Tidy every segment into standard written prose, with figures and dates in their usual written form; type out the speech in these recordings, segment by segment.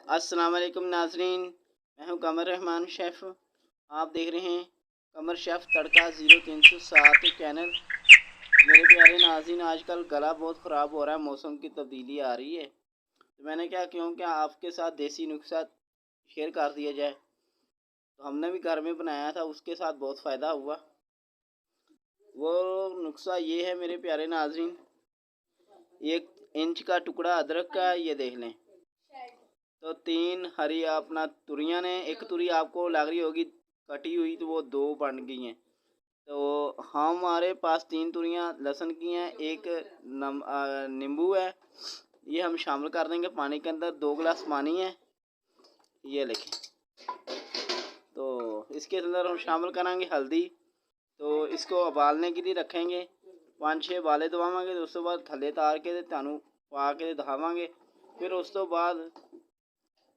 अस्सलाम वालेकुम नाजरीन, मैं हूं कमर रहमान शेफ़। आप देख रहे हैं कमर शेफ़ तड़का 0307 चैनल। मेरे प्यारे नाज़रीन, आजकल गला बहुत ख़राब हो रहा है, मौसम की तब्दीली आ रही है, तो मैंने क्या क्यों क्या आपके साथ देसी नुस्खा शेयर कर दिया जाए। तो हमने भी घर में बनाया था, उसके साथ बहुत फ़ायदा हुआ। वो नुस्खा ये है मेरे प्यारे नाज़रीन, 1 इंच का टुकड़ा अदरक का, ये देख लें। तो 3 हरी अपना तुरियां ने, एक तुरी आपको लग रही होगी कटी हुई, तो वो 2 बन गई हैं। तो हमारे पास 3 तुरियां लहसुन की हैं, एक नींबू है, ये हम शामिल कर देंगे पानी के अंदर। 2 गिलास पानी है, ये लिखें। तो इसके अंदर हम शामिल करेंगे हल्दी। तो इसको उबालने के लिए रखेंगे, 5-6 उबाले दवावांगे। तो उसके बाद थले तार के तुहानू पा के दिखावांगे। फिर उस तो बाद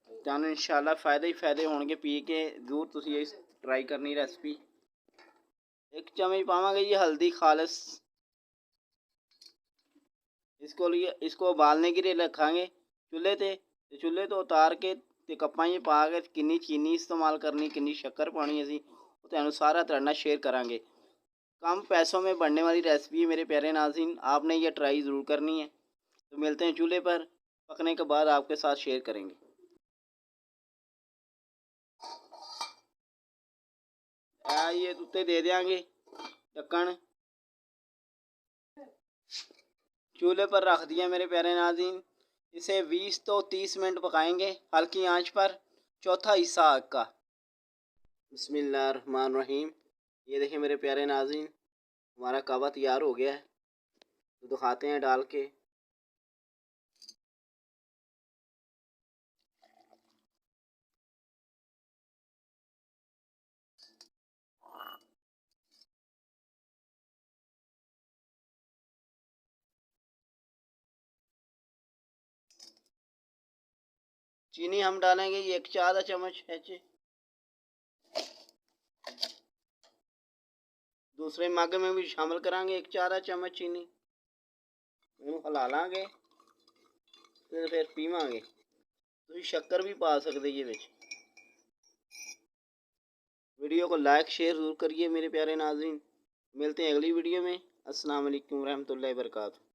ਤੁਹਾਨੂੰ इंशाल्लाह फ़ायदे ही फ़ायदे होंगे। पी के जरूर तुम ये ट्राई करनी रेसिपी। 1 चम्मच पावांगे जी हल्दी खालिस। इसको उबालने के लिए रखांगे चूल्हे ते। चूल्हे तो उतार के ते कप्पां च पा के किन्नी चीनी इस्तेमाल करनी, किन्नी शक्कर पानी, असी तुहानू सारा तुहाडे नाल शेयर करांगे। कम पैसों में बनने वाली रेसिपी है मेरे प्यारे नाज़रीन, आपने ये ट्राई ज़रूर करनी है। तो मिलते हैं चूल्हे पर, पकने के बाद आपके साथ शेयर करेंगे। ये उत्ते दे देंगे ढक्कन, चूल्हे पर रख दिया मेरे प्यारे नाज़रीन। इसे 20 तो 30 मिनट पकाएंगे हल्की आंच पर, चौथा हिस्सा आग का। बिस्मिल्लाहिर्रहमानिर्रहीम। ये देखिए मेरे प्यारे नाज़रीन, हमारा कहवा तैयार हो गया है। तो दिखाते हैं डाल के। चीनी हम डालेंगे 1 4 चम्मच है। दूसरे मग में भी शामिल करांगे 1 4 चम्मच चीनी। हिला लांगे, फिर पीवांगे। तुम शक्कर भी पा सकते ये विच। वीडियो को लाइक शेयर ज़रूर करिए मेरे प्यारे नाज़रीन। मिलते हैं अगली वीडियो में। अस्सलाम वालेकुम रहमतुल्लाहि व बरकातहू।